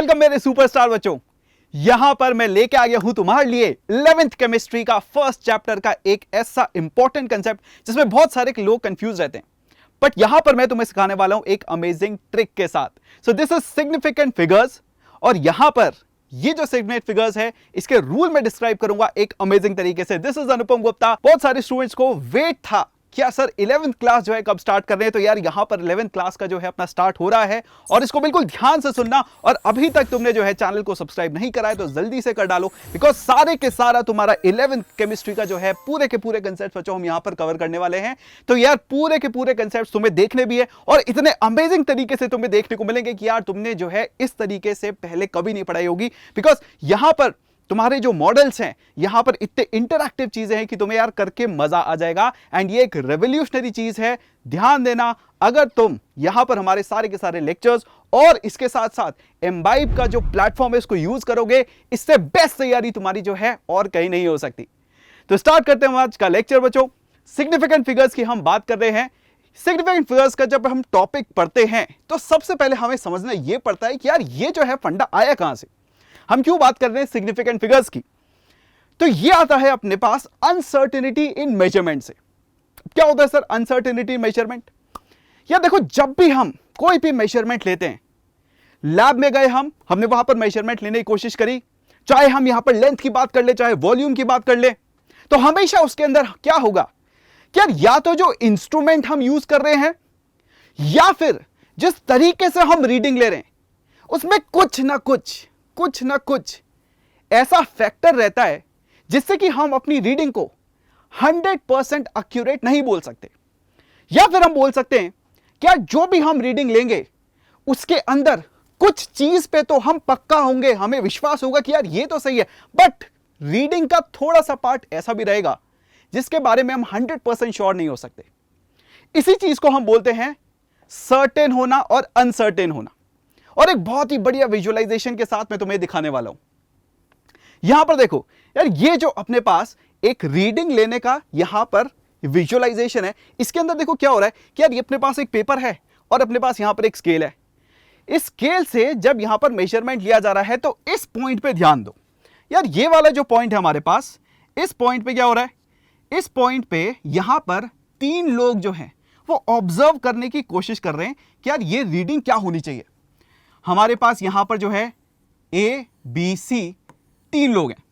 Welcome मेरे superstar बच्चों। यहां पर मैं लेके आ गया हूं तुम्हारे लिए 11th केमिस्ट्री का फर्स्ट चैप्टर का एक ऐसा इंपॉर्टेंट कंसेप्ट जिसमें बहुत सारे लोग कंफ्यूज रहते हैं, बट यहां पर मैं तुम्हें सिखाने वाला हूं एक अमेजिंग ट्रिक के साथ। So this is significant figures, और यहां पर ये जो सिग्निफिकेंट फिगर्स है इसके रूल में डिस्क्राइब करूंगा एक अमेजिंग तरीके से। दिस इज अनुपम गुप्ता। बहुत सारे स्टूडेंट्स को वेट था क्या सर 11th क्लास जो है कब स्टार्ट कर रहे हैं, तो यार यहां पर 11th क्लास का जो है अपना स्टार्ट हो रहा है, और इसको बिल्कुल ध्यान से सुनना। और अभी तक तुमने जो है चैनल को सब्सक्राइब नहीं करा है तो जल्दी से कर डालो, बिकॉज सारे के सारा तुम्हारा 11th केमिस्ट्री का जो है पूरे के पूरे कंसेप्ट बच्चों हम यहां पर कवर करने वाले हैं। तो यार पूरे के पूरे कंसेप्ट तुम्हें देखने भी है, और इतने अमेजिंग तरीके से तुम्हें देखने को मिलेंगे कि यार तुमने जो है इस तरीके से पहले कभी नहीं पढ़ाई होगी। बिकॉज यहां पर तुम्हारे जो मॉडल्स हैं यहां पर इतने इंटरैक्टिव चीजें हैं कि तुम्हें यार करके मजा आ जाएगा, एंड ये एक रेवोल्यूशनरी चीज है। ध्यान देना, अगर तुम यहां पर हमारे सारे के सारे लेक्चर्स और इसके साथ साथ एम्बाइब का जो प्लेटफॉर्म है इसको यूज करोगे, इससे बेस्ट तैयारी तुम्हारी जो है और कहीं नहीं हो सकती। तो स्टार्ट करते हैं आज का लेक्चर बच्चों। सिग्निफिकेंट फिगर्स की हम बात कर रहे हैं। सिग्निफिकेंट फिगर्स का जब हम टॉपिक पढ़ते हैं तो सबसे पहले हमें समझना यह पड़ता है कि यार ये जो है फंडा आया कहां से, हम क्यों बात कर रहे हैं सिग्निफिकेंट फिगर्स की। तो ये आता है अपने पास अनसर्टेनिटी इन मेजरमेंट से। क्या होता है सर अनसर्टेनिटी इन मेजरमेंट? यार देखो, जब भी हम कोई भी मेजरमेंट लेते हैं, लैब में गए हमने वहां पर मेजरमेंट लेने की कोशिश करी, चाहे हम यहां पर लेंथ की बात कर ले चाहे वॉल्यूम की बात कर ले, तो हमेशा उसके अंदर क्या होगा कि यार या तो जो इंस्ट्रूमेंट हम यूज कर रहे हैं या फिर जिस तरीके से हम रीडिंग ले रहे हैं उसमें कुछ ना कुछ ऐसा फैक्टर रहता है जिससे कि हम अपनी रीडिंग को 100% एक्यूरेट नहीं बोल सकते। या फिर हम बोल सकते हैं कि यार जो भी हम रीडिंग लेंगे उसके अंदर कुछ चीज पे तो हम पक्का होंगे, हमें विश्वास होगा कि यार ये तो सही है, बट रीडिंग का थोड़ा सा पार्ट ऐसा भी रहेगा जिसके बारे में हम 100% श्योर नहीं हो सकते। इसी चीज को हम बोलते हैं सर्टेन होना और अनसर्टेन होना। और एक बहुत ही बढ़िया विजुअलाइजेशन के साथ मैं तुम्हें दिखाने वाला हूं। यहां पर देखो यार, ये जो अपने पास एक रीडिंग लेने का यहां पर विजुअलाइजेशन है, इसके अंदर देखो क्या हो रहा है कि यार ये अपने पास एक पेपर है और अपने पास यहां पर एक स्केल है। इस स्केल से जब यहां पर मेजरमेंट लिया जा रहा है तो इस पॉइंट पे ध्यान दो। यार ये वाला जो पॉइंट है हमारे पास, इस पॉइंट पे क्या हो रहा है, इस पॉइंट पे यहां पर 3 लोग जो हैं वो ऑब्जर्व करने की कोशिश कर रहे हैं कि यार ये रीडिंग क्या होनी चाहिए। हमारे पास यहां पर जो है ए बी सी 3 लोग हैं।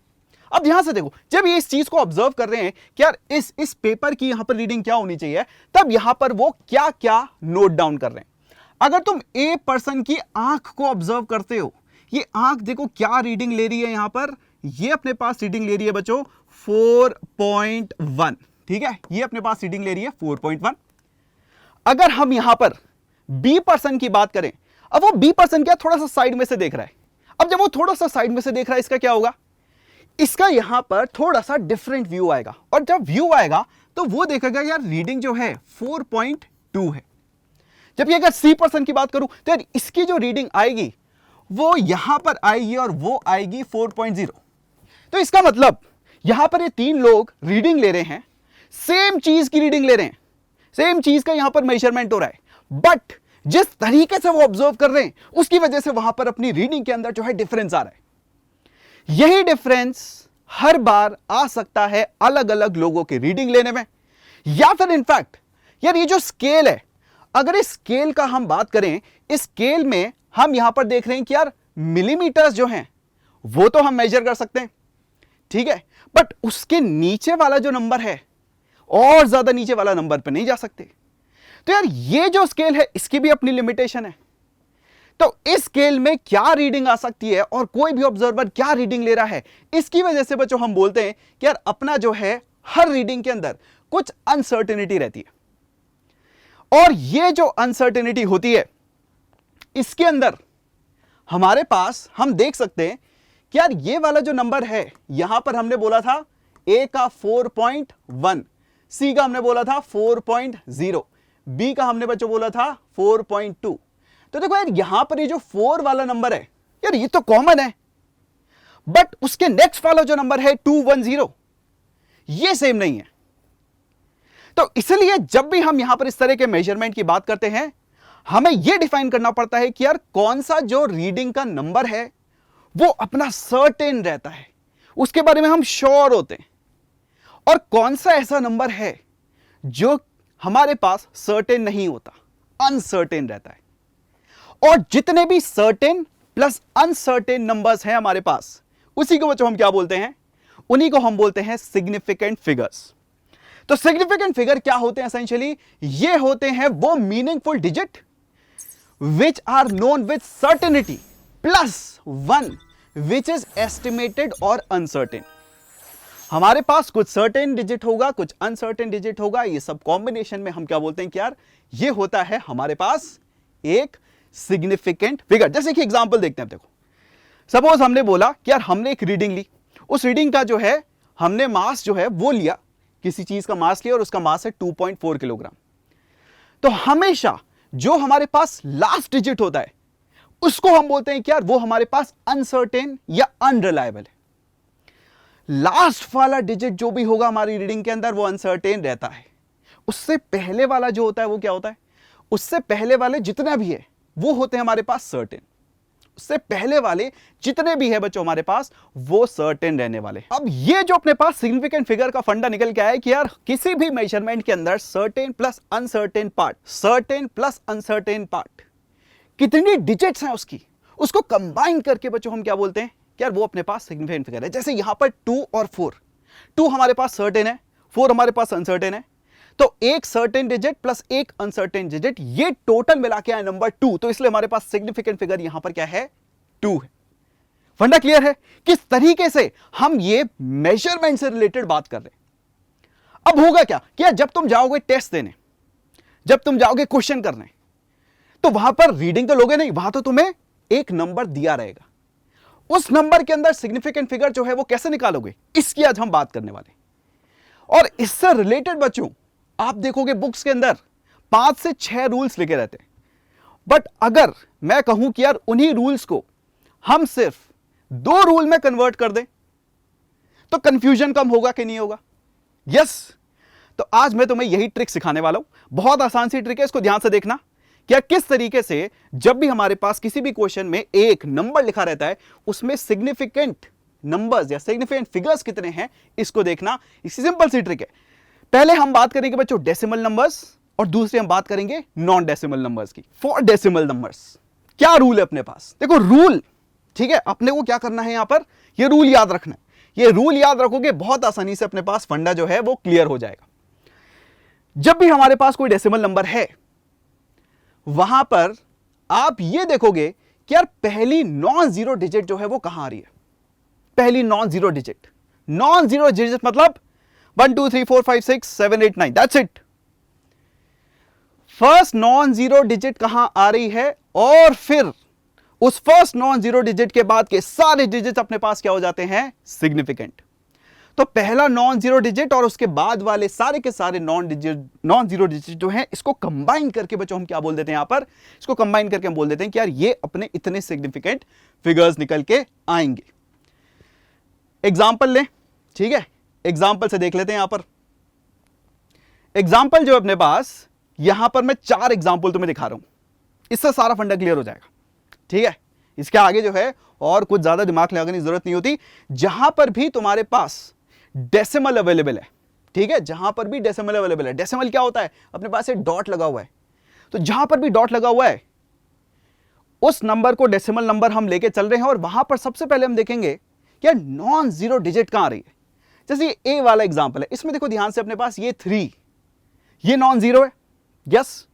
अब यहां से देखो, जब ये इस चीज को ऑब्जर्व कर रहे हैं कि यार इस पेपर की यहां पर रीडिंग क्या होनी चाहिए, तब यहां पर वो क्या क्या नोट डाउन कर रहे हैं। अगर तुम ए पर्सन की आंख को ऑब्जर्व करते हो, ये आंख देखो क्या रीडिंग ले रही है, यहां पर ये अपने पास रीडिंग ले रही है बच्चों 4.1। ठीक है, ये अपने पास रीडिंग ले रही है 4.1। अगर हम यहां पर बी पर्सन की बात करें, अब वो बी पर्सन क्या थोड़ा सा साइड में से देख रहा है। अब जब वो थोड़ा सा साइड में से देख रहा है, इसका क्या होगा, इसका यहां पर थोड़ा सा डिफरेंट व्यू आएगा, और जब व्यू आएगा तो वो देखेगा यार रीडिंग जो है 4.2 है। जबकि अगर सी पर्सन की बात करूं तो यार इसकी जो रीडिंग आएगी वो यहां पर आएगी और वो आएगी 4.0। तो इसका मतलब यहां पर ये 3 लोग रीडिंग ले रहे हैं, सेम चीज की रीडिंग ले रहे हैं, सेम चीज का यहां पर मेजरमेंट हो रहा है, बट जिस तरीके से वो ऑब्जर्व कर रहे हैं उसकी वजह से वहां पर अपनी रीडिंग के अंदर जो है डिफरेंस आ रहा है। यही डिफरेंस हर बार आ सकता है अलग अलग लोगों की रीडिंग लेने में, या फिर इनफैक्ट यार ये जो स्केल है, अगर इस स्केल का हम बात करें, इस स्केल में हम यहां पर देख रहे हैं कि यार मिलीमीटर्स जो हैं वो तो हम मेजर कर सकते हैं, ठीक है, बट उसके नीचे वाला जो नंबर है और ज्यादा नीचे वाला नंबर पे नहीं जा सकते। तो यार ये जो स्केल है इसकी भी अपनी लिमिटेशन है। तो इस स्केल में क्या रीडिंग आ सकती है और कोई भी ऑब्जर्वर क्या रीडिंग ले रहा है, इसकी वजह से बच्चों हम बोलते हैं कि यार अपना जो है हर रीडिंग के अंदर कुछ अनसर्टेनिटी रहती है। और ये जो अनसर्टेनिटी होती है इसके अंदर हमारे पास हम देख सकते हैं कि यार ये वाला जो नंबर है यहां पर हमने बोला था ए का 4.1, सी का हमने बोला था 4.0, बी का हमने बच्चों बोला था 4.2। तो देखो यार यहां पर ये जो 4 वाला नंबर है यार ये तो कॉमन है, बट उसके नेक्स्ट वाला जो नंबर है 210 ये सेम नहीं है। तो इसलिए जब भी हम यहां पर इस तरह के मेजरमेंट की बात करते हैं, हमें यह डिफाइन करना पड़ता है कि यार कौन सा जो रीडिंग का नंबर है वो अपना सर्टेन रहता है, उसके बारे में हम श्योर होते हैं, और कौन सा ऐसा नंबर है जो हमारे पास सर्टेन नहीं होता, अनसर्टेन रहता है। और जितने भी सर्टेन प्लस अनसर्टेन नंबर्स हैं हमारे पास, उसी को बच्चों हम क्या बोलते हैं, उन्हीं को हम बोलते हैं सिग्निफिकेंट फिगर्स। तो सिग्निफिकेंट फिगर क्या होते हैं? एसेंशियली ये होते हैं वो meaningful digit which are known with certainty plus one which is estimated और अनसर्टेन। हमारे पास कुछ सर्टेन डिजिट होगा, कुछ अनसर्टेन डिजिट होगा, ये सब कॉम्बिनेशन में हम क्या बोलते हैं कि यार ये होता है हमारे पास एक सिग्निफिकेंट फिगर। जैसे कि एग्जांपल देखते हैं। देखो, सपोज हमने बोला कि यार हमने एक रीडिंग ली, उस रीडिंग का जो है हमने मास जो है वो लिया, किसी चीज का मास लिया और उसका मास है 2.4 किलोग्राम। तो हमेशा जो हमारे पास लास्ट डिजिट होता है उसको हम बोलते हैं कि यार वो हमारे पास अनसर्टेन या अनरिलायबल है। लास्ट वाला डिजिट जो भी होगा हमारी रीडिंग के अंदर वो अनसर्टेन रहता है। उससे पहले वाला जो होता है वो क्या होता है, उससे पहले वाले जितना भी है वो होते हैं हमारे पास सर्टेन। उससे पहले वाले जितने भी है बच्चों हमारे पास वो सर्टेन रहने वाले। अब ये जो अपने पास सिग्निफिकेंट फिगर का फंडा निकल के आया है कि यार किसी भी मेजरमेंट के अंदर certain plus uncertain part, certain plus uncertain part, कितनी डिजिट्स हैं उसकी, उसको कंबाइन करके बच्चों हम क्या बोलते हैं कि यार वो अपने पास सिग्निफिकेंट फिगर है। जैसे यहां पर 2 और 4, 2 हमारे पास सर्टेन है, 4 हमारे पास अनसर्टेन है, तो एक सर्टेन डिजिट प्लस एक अनसर्टेन डिजिट, ये टोटल मिला के आया नंबर 2। तो इसलिए हमारे पास सिग्निफिकेंट फिगर यहां पर क्या है, 2 है। फंडा क्लियर है किस तरीके से हम ये मेजरमेंट से रिलेटेड बात कर रहे हैं। अब होगा क्या कि जब तुम जाओगे टेस्ट देने, जब तुम जाओगे क्वेश्चन करने, तो वहां पर रीडिंग तो लोगे नहीं, वहां तो तुम्हें एक नंबर दिया रहेगा। उस नंबर के अंदर सिग्निफिकेंट फिगर जो है वो कैसे निकालोगे, इसकी आज हम बात करने वाले। और इससे रिलेटेड बच्चों आप देखोगे बुक्स के अंदर 5 से 6 रूल्स लिखे रहते हैं, बट अगर मैं कहूं कि यार उन्हीं रूल्स को हम सिर्फ 2 रूल में कन्वर्ट कर दें तो कंफ्यूजन कम होगा कि नहीं होगा? यस। तो आज मैं तुम्हें यही ट्रिक सिखाने वाला हूं। बहुत आसान सी ट्रिक है, इसको ध्यान से देखना क्या किस तरीके से जब भी हमारे पास किसी भी क्वेश्चन में एक नंबर लिखा रहता है उसमें सिग्निफिकेंट नंबर्स या सिग्निफिकेंट फिगर्स कितने हैं, इसको देखना। इसी सिंपल सी ट्रिक है। पहले हम बात करेंगे बच्चों डेसिमल नंबर्स और दूसरे हम बात करेंगे नॉन डेसिमल नंबर्स की। फॉर डेसिमल नंबर्स क्या रूल है अपने पास? देखो रूल, ठीक है, अपने को क्या करना है यहां पर, ये रूल याद रखना है। ये रूल याद रखोगे बहुत आसानी से अपने पास फंडा जो है वो क्लियर हो जाएगा। जब भी हमारे पास कोई डेसिमल नंबर है वहां पर आप ये देखोगे कि यार पहली नॉन जीरो डिजिट जो है वो कहां आ रही है। पहली non zero digit, non zero digit मतलब 1 2 3 4 5 6 7 8 9, that's it. First non zero digit कहां आ रही है और फिर उस फर्स्ट नॉन जीरो डिजिट के बाद के सारे डिजिट अपने पास क्या हो जाते हैं, सिग्निफिकेंट। तो पहला नॉन जीरो डिजिट और उसके बाद वाले सारे के सारे नॉन जीरो डिजिट जो हैं इसको कंबाइन करके बच्चों हम क्या बोल देते हैं, यहां पर इसको कंबाइन करके हम बोल देते हैं कि यार ये अपने इतने सिग्निफिकेंट फिगर्स निकल के आएंगे। एग्जाम्पल लें, ठीक है, एग्जाम्पल से देख लेते हैं। यहां पर एग्जाम्पल जो अपने पास, यहां पर मैं 4 एग्जाम्पल तुम्हें दिखा रहा हूं, इससे सारा फंडा क्लियर हो जाएगा, ठीक है। इसके आगे जो है और कुछ ज्यादा दिमाग लगाने की जरूरत नहीं होती। जहां पर भी तुम्हारे पास डेसिमल अवेलेबल है, ठीक है, जहां पर भी डेसिमल अवेलेबल है, डेसिमल क्या होता है, अपने पास एक डॉट लगा हुआ है, तो जहां पर भी डॉट लगा हुआ है उस नंबर को डेसिमल नंबर हम लेके चल रहे हैं। और वहां पर सबसे पहले हम देखेंगे कि नॉन जीरो डिजिट कहां आ रही है। जैसे ये ए वाला एग्जांपल है, इसमें देखो ध्यान से, अपने पास ये 3, ये नॉन जीरो है, यस।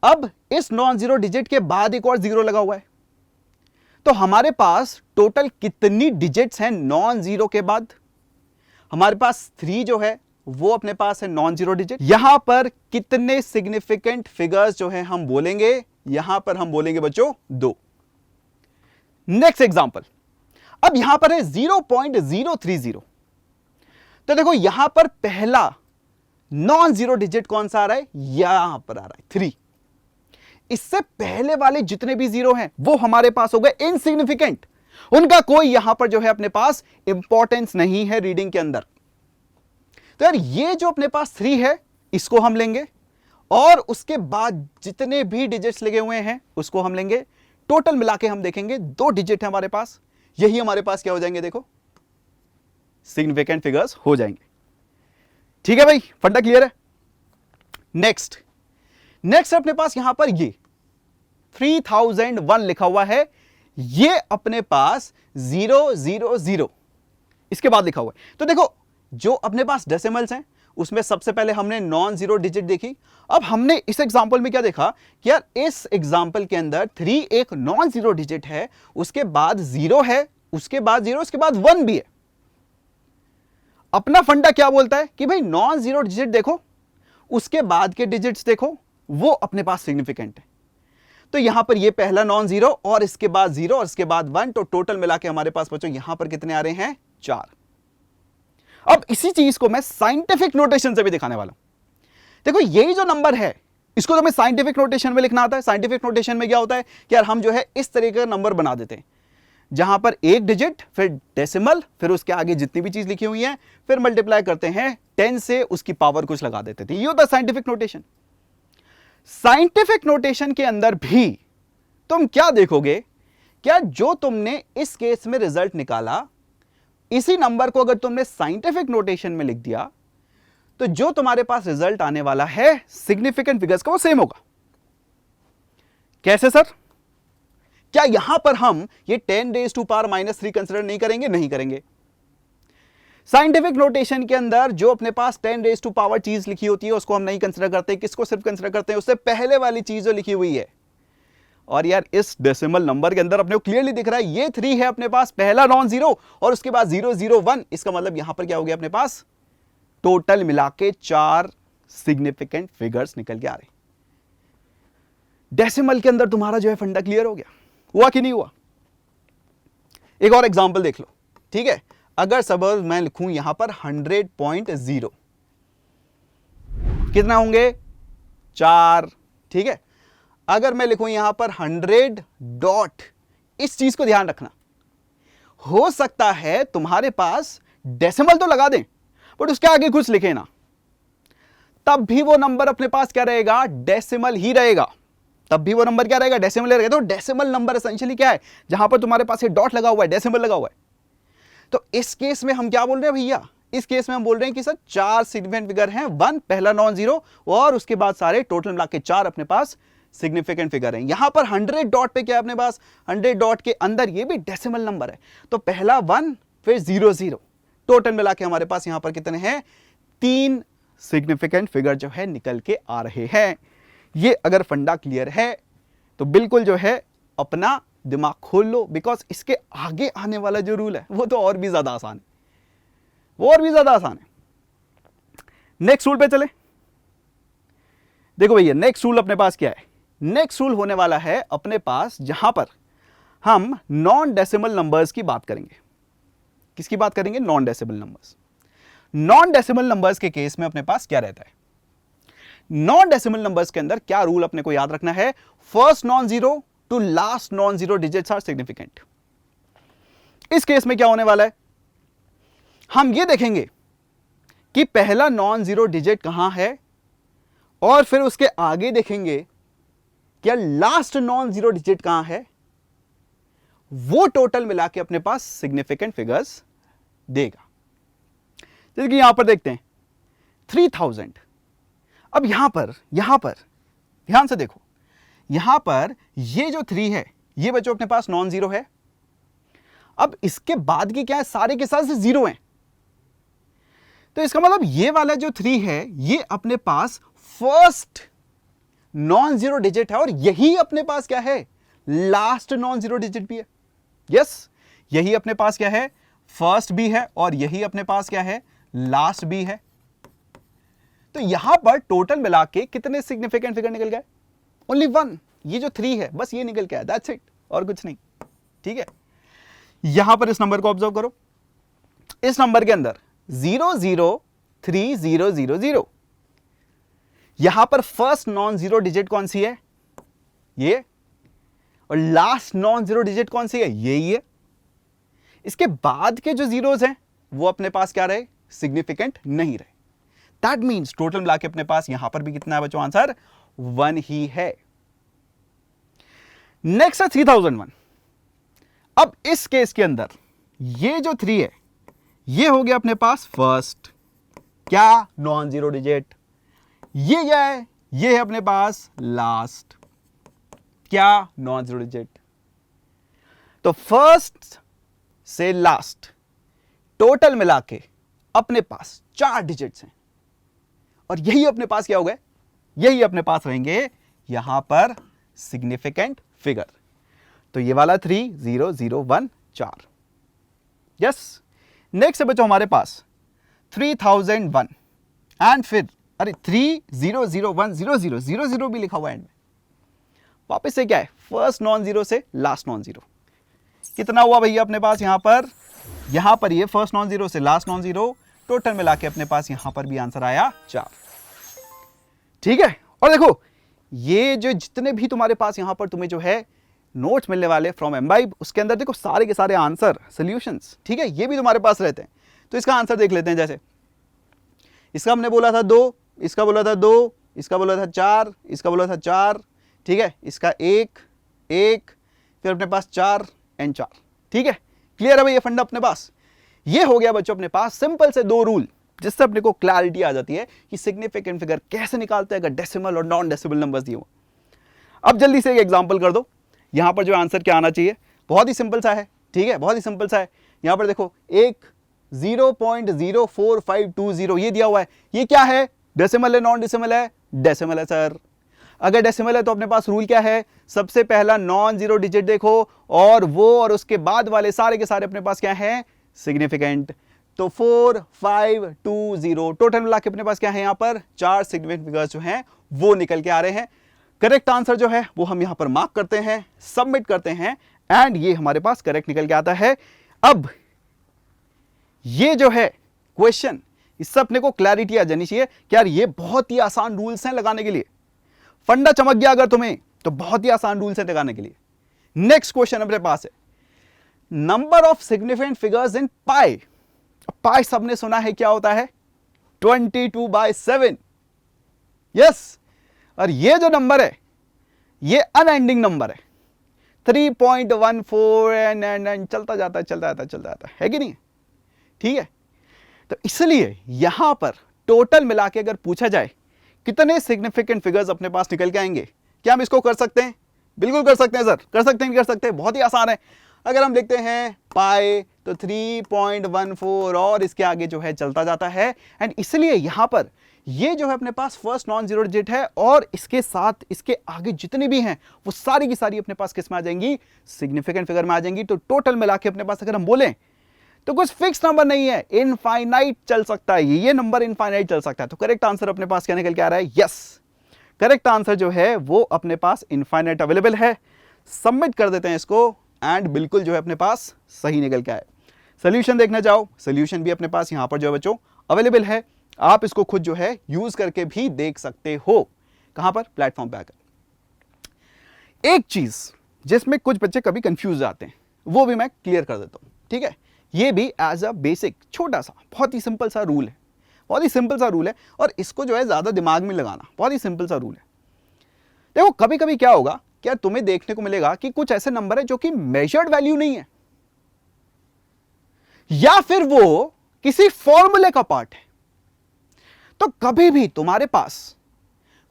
अब इस नॉन जीरो डिजिट के बाद एक और जीरो लगा हुआ है, तो हमारे पास टोटल कितनी डिजिट्स हैं नॉन जीरो के बाद? हमारे पास 3 जो है वो अपने पास है नॉन जीरो डिजिट। यहां पर कितने सिग्निफिकेंट फिगर्स जो है हम बोलेंगे, यहां पर हम बोलेंगे बच्चों 2। नेक्स्ट एग्जांपल, अब यहां पर है 0.030, तो देखो यहां पर पहला नॉन जीरो डिजिट कौन सा आ रहा है, यहां पर आ रहा है 3। इससे पहले वाले जितने भी जीरो हैं वो हमारे पास हो गए इनसिग्निफिकेंट, उनका कोई यहां पर जो है अपने पास इंपॉर्टेंस नहीं है रीडिंग के अंदर। तो यार ये जो अपने पास 3 है इसको हम लेंगे और उसके बाद जितने भी डिजिट्स लगे हुए हैं उसको हम लेंगे, टोटल मिला के हम देखेंगे 2 डिजिट है हमारे पास, यही हमारे पास क्या हो जाएंगे, देखो सिग्निफिकेंट फिगर्स हो जाएंगे। ठीक है भाई, फंडा क्लियर है। नेक्स्ट अपने पास यहां पर ये 3001 लिखा हुआ है, ये अपने पास 000 इसके बाद लिखा हुआ है। तो देखो जो अपने पास डेसिमल्स हैं उसमें सबसे पहले हमने नॉन जीरो डिजिट देखी। अब हमने इस एग्जांपल में क्या देखा कि यार इस एग्जांपल के अंदर 3 एक नॉन जीरो डिजिट है, उसके बाद 0 है, उसके बाद 0, उसके बाद 1 भी है। अपना फंडा क्या बोलता है कि भाई नॉन जीरो डिजिट देखो, उसके बाद के डिजिट्स देखो, वो अपने पास सिग्निफिकेंट है। तो यहां पर ये पहला नॉन जीरो और इसके बाद 0 और इसके बाद 1, तो टोटल मिला के हमारे पास बच्चों यहां पर कितने आ रहे हैं, 4। अब इसी चीज को मैं साइंटिफिक नोटेशन से भी दिखाने वाला हूं। देखो यही जो नंबर है इसको तो हमें साइंटिफिक नोटेशन में लिखना आता है। साइंटिफिक नोटेशन में क्या होता है कि यार हम जो है इस तरीके का नंबर बना देते हैं, जहां पर एक डिजिट फिर डेसिमल फिर उसके आगे जितनी भी चीज लिखी हुई है फिर मल्टीप्लाई करते हैं 10 से, उसकी पावर कुछ लगा देते थे। ये होता है साइंटिफिक नोटेशन। साइंटिफिक नोटेशन के अंदर भी तुम क्या देखोगे, क्या जो तुमने इस केस में रिजल्ट निकाला इसी नंबर को अगर तुमने साइंटिफिक नोटेशन में लिख दिया तो जो तुम्हारे पास रिजल्ट आने वाला है सिग्निफिकेंट फिगर्स का वो सेम होगा। कैसे सर? क्या यहां पर हम ये 10⁻³ कंसीडर नहीं करेंगे? नहीं करेंगे। साइंटिफिक नोटेशन के अंदर जो अपने पास 10⁻⁴ चीज लिखी होती है उसको हम नहीं कंसीडर करते। किसको सिर्फ कंसीडर करते हैं? उससे पहले वाली चीज जो लिखी हुई है। और यार इस डेसिमल नंबर के अंदर अपने को क्लियरली दिख रहा है ये 3 है अपने पास, पहला नॉन जीरो और उसके बाद 001। इसका मतलब यहां पर क्या हो गया अपने पास, टोटल मिला के 4 सिग्निफिकेंट फिगर्स निकल के आ रहे। डेसिमल के अंदर तुम्हारा जो है फंडा क्लियर हो गया, हुआ कि नहीं हुआ? एक और एग्जांपल देख लो, ठीक है। अगर सपोज मैं लिखूं यहां पर 100.0, कितना होंगे? 4, ठीक है। अगर मैं लिखूं यहां पर 100 डॉट, इस चीज को ध्यान रखना, हो सकता है तुम्हारे पास डेसिमल तो लगा दें बट उसके आगे कुछ लिखे ना, तब भी वो नंबर अपने पास क्या रहेगा? डेसिमल ही रहेगा। तब भी वो नंबर क्या रहेगा? डेसिमल रहेगा। तो डेसिमल नंबर एसेंशियली क्या है? जहां पर तुम्हारे पास ये डॉट लगा हुआ है, डेसिमल लगा हुआ है। तो इस केस में हम क्या बोल रहे हैं भैया? इस केस में हम बोल रहे हैं कि सर 4 सिग्निफिकेंट फिगर हैं, 1 पहला नॉन जीरो और उसके बाद सारे टोटल मिला के 4 अपने पास सिग्निफिकेंट फिगर हैं। यहां पर 100 डॉट पे क्या है अपने पास? 100 डॉट के अंदर ये भी डेसिमल नंबर है, तो पहला 1 फिर 00, टोटल मिला के हमारे पास यहां पर कितने हैं? 3 सिग्निफिकेंट फिगर जो है निकल के आ रहे हैं। ये अगर फंडा क्लियर है तो बिल्कुल जो है अपना दिमाग खोल लो, बिकॉज इसके आगे आने वाला जो रूल है वो तो और भी ज्यादा आसान है, वो और भी ज्यादा आसान है। नेक्स्ट रूल पे चले। देखो भैया नेक्स्ट रूल अपने पास क्या है? नेक्स्ट रूल होने वाला है अपने पास जहां पर हम नॉन डेसिमल नंबर्स की बात करेंगे। किसकी बात करेंगे? Non decimal numbers. Non decimal numbers के केस में अपने पास क्या रहता है? नॉन डेसिमल नंबर्स के अंदर क्या रूल अपने को याद रखना है? First non zero to last non zero digits are significant. इस केस में क्या होने वाला है? हम ये देखेंगे कि पहला नॉन जीरो डिजिट कहां है और फिर उसके आगे देखेंगे क्या लास्ट नॉन जीरो डिजिट कहां है। वो टोटल मिला के अपने पास सिग्निफिकेंट फिगर्स देगा। जैसे कि यहां पर देखते हैं 3000। अब यहां पर ध्यान से देखो, यहां पर ये जो 3 है ये बच्चों अपने पास नॉन जीरो है। अब इसके बाद की क्या है? सारे के साथ 0 हैं। तो इसका मतलब ये वाला जो 3 है ये अपने पास फर्स्ट नॉन जीरो डिजिट है और यही अपने पास क्या है? लास्ट नॉन जीरो डिजिट भी है। यस, यही अपने पास क्या है? फर्स्ट भी है और यही अपने पास क्या है? लास्ट भी है। तो यहां पर टोटल मिला के कितने सिग्निफिकेंट फिगर निकल गए? ओनली 1। ये जो 3 है बस ये निकल के आया, दैट्स इट, और कुछ नहीं। ठीक है, यहां पर इस नंबर को ऑब्जर्व करो। इस नंबर के अंदर 003000, यहां पर फर्स्ट नॉन जीरो डिजिट कौन सी है? ये। और लास्ट नॉन जीरो डिजिट कौन सी है? यही है। इसके बाद के जो जीरोस हैं वो अपने पास क्या रहे? सिग्निफिकेंट नहीं रहे। दैट मीन्स टोटल मिला के अपने पास यहां पर भी कितना है बच्चों, आंसर 1 ही है। नेक्स्ट है 3001। अब इस केस के अंदर ये जो 3 है ये हो गया अपने पास फर्स्ट, क्या, नॉन जीरो डिजिट। ये क्या है, ये है अपने पास लास्ट, क्या, नॉन जीरो डिजिट। तो फर्स्ट से लास्ट टोटल मिला के अपने पास 4 डिजिट्स हैं और यही अपने पास क्या हो गए, यही अपने पास रहेंगे यहां पर सिग्निफिकेंट फिगर। तो ये वाला 3001 4। यस। नेक्स्ट है बच्चों हमारे पास 3001 एंड फिर अरे 300100 भी लिखा हुआ एंड में। वापस से क्या है, फर्स्ट नॉन जीरो से लास्ट नॉन जीरो। कितना हुआ भैया अपने पास यहां पर ये फर्स्ट नॉन जीरो से लास्ट नॉन जीरो, टोटल मिला के अपने पास यहां पर भी आंसर आया 4। ठीक है। और देखो ये जो जितने भी तुम्हारे पास यहां पर तुम्हें जो है नोट्स मिलने वाले फ्रॉम एम्बाइब, उसके अंदर देखो सारे के सारे आंसर सॉल्यूशंस, ठीक है, ये भी तुम्हारे पास रहते हैं। तो इसका आंसर देख लेते हैं। जैसे इसका हमने बोला था 2, इसका बोला था 2, इसका बोला था 4, इसका बोला था 4, ठीक है, इसका 1 1, फिर अपने पास 4 एंड 4। ठीक है, क्लियर है भाई ये फंडा अपने पास। ये हो गया बच्चों अपने पास सिंपल से 2 रूल जिससे अपने को क्लैरिटी आ जाती है कि सिग्निफिकेंट फिगर कैसे निकालते हैं अगर डेसिमल और नॉन डेसिमल नंबर्स दिए हो। अब जल्दी से एक एग्जांपल कर दो। यहां पर जो आंसर क्या आना चाहिए, बहुत ही सिंपल सा है, ठीक है, बहुत ही सिंपल सा है। यहां पर देखो एक 0.04520 ये दिया हुआ है, ये क्या है, डेसिमल है नॉन डेसिमल है, डेसिमल है सर। अगर डेसिमल है तो अपने पास रूल क्या है, सबसे पहला नॉन जीरो डिजिट देखो और वो और उसके बाद वाले सारे के सारे अपने पास क्या है, सिग्निफिकेंट। तो 4520 टोटल मिला के अपने पास क्या है, यहां पर 4 सिग्निफिकेंट फिगर्स जो हैं वो निकल के आ रहे हैं। करेक्ट आंसर जो है वो हम यहां पर मार्क करते हैं, सबमिट करते हैं एंड ये हमारे पास करेक्ट निकल के आता है। अब ये जो है क्वेश्चन, इससे अपने को क्लैरिटी आ जानी चाहिए कि यार ये बहुत ही आसान रूल्स हैं लगाने के लिए। फंडा चमक गया अगर तुम्हें तो बहुत ही आसान रूल्स हैं लगाने के लिए। नेक्स्ट क्वेश्चन अपने पास है number of significant figures in pi. Pi सबने सुना है क्या होता है, 22/7। यस। और ये जो नंबर है ये अनएंडिंग नंबर है, 3.14 एंड चलता जाता है कि नहीं, ठीक है। तो इसलिए यहां पर टोटल मिला के अगर पूछा जाए कितने सिग्निफिकेंट फिगर्स अपने पास निकल के आएंगे, क्या हम इसको कर सकते हैं? बिल्कुल कर सकते हैं सर, कर सकते हैं, नहीं कर सकते, बहुत ही आसान है। अगर हम देखते हैं पाई तो 3.14 और इसके आगे जो है चलता जाता है एंड इसलिए यहां पर ये जो है अपने पास फर्स्ट नॉन जीरो डिजिट है और इसके साथ इसके आगे जितनी भी हैं वो सारी की सारी अपने पास किस में आ जाएंगी, सिग्निफिकेंट फिगर में आ जाएंगी। तो टोटल मिला के अपने पास अगर हम बोलें तो कुछ फिक्स नंबर नहीं है, इनफाइनाइट चल सकता है, ये नंबर इनफाइनाइट चल सकता है। तो करेक्ट आंसर अपने पास क्या निकल के आ रहा है, यस, करेक्ट आंसर जो है वो अपने पास इनफाइनाइट अवेलेबल है। सबमिट कर देते हैं इसको एंड बिल्कुल जो है अपने पास सही निकल के आए। सोल्यूशन देखना चाहो, सोल्यूशन भी अपने पास यहां पर जो है बच्चों अवेलेबल है, आप इसको खुद जो है यूज करके भी देख सकते हो। कहां पर, प्लेटफॉर्म पे आकर। एक चीज जिसमें कुछ बच्चे कभी कंफ्यूज आते हैं वो भी मैं क्लियर कर देता हूं, ठीक है। ये भी एज अ बेसिक छोटा सा बहुत ही सिंपल सा रूल है, बहुत ही सिंपल सा रूल है और इसको जो है ज्यादा दिमाग में लगाना, बहुत ही सिंपल सा रूल है। देखो कभी कभी क्या होगा, क्या तुम्हें देखने को मिलेगा कि कुछ ऐसे नंबर है जो कि मेजर्ड वैल्यू नहीं है या फिर वो किसी फॉर्मूले का पार्ट है। तो कभी भी तुम्हारे पास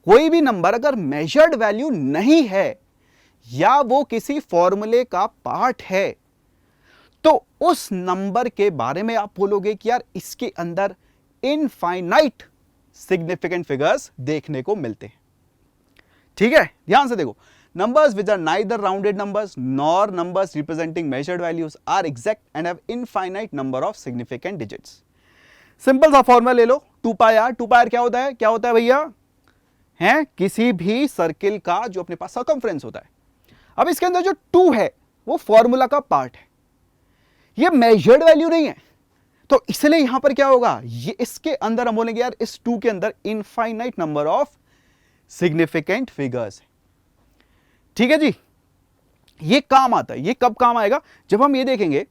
कोई भी नंबर अगर मेजर्ड वैल्यू नहीं है या वो किसी फॉर्मूले का पार्ट है तो उस नंबर के बारे में आप बोलोगे कि यार इसके अंदर इनफाइनाइट सिग्निफिकेंट फिगर्स देखने को मिलते हैं। ठीक है, ध्यान से देखो, numbers which are neither rounded numbers nor numbers representing measured values are exact and have infinite number of significant digits. Simple सा फॉर्मूला ले लो, 2πr। 2πr क्या होता है, क्या होता है भैया, हैं किसी भी सर्किल का जो अपने पास सर्कमफ्रेंस होता है। अब इसके अंदर जो 2 है वो फॉर्मूला का पार्ट है, ये मेजर्ड वैल्यू नहीं है। तो इसलिए यहां पर क्या होगा, ये इसके अंदर हम बोलेंगे यार इस 2 के अंदर infinite number of significant figures है। ठीक है जी, ये काम आता है। ये कब काम आएगा, जब हम ये देखेंगे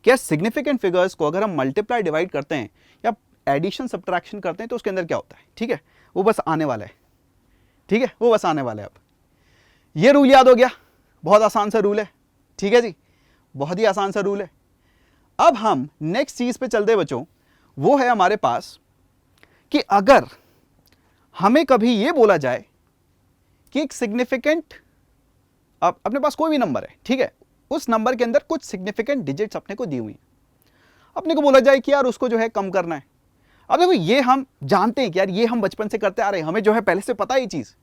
कि सिग्निफिकेंट फिगर्स को अगर हम मल्टीप्लाई डिवाइड करते हैं या एडिशन सब्ट्रैक्शन करते हैं तो उसके अंदर क्या होता है, ठीक है, वो बस आने वाला है, ठीक है, वो बस आने वाला है। अब ये रूल याद हो गया, बहुत आसान सा रूल है, ठीक है जी, बहुत ही आसान सा रूल है। अब हम नेक्स्ट चीज पे चलते बच्चों, वो है हमारे पास कि अगर हमें कभी ये बोला जाए कि एक सिग्निफिकेंट, अब अपने पास कोई भी नंबर है, ठीक है, उस नंबर के अंदर कुछ सिग्निफिकेंट डिजिट्स अपने को दी हुई, अपने को बोला जाए कि यार उसको जो है कम करना है। अब देखो ये हम जानते हैं कि यार ये हम बचपन से करते आ रहे हैं, हमें जो है पहले से पता है ये चीज,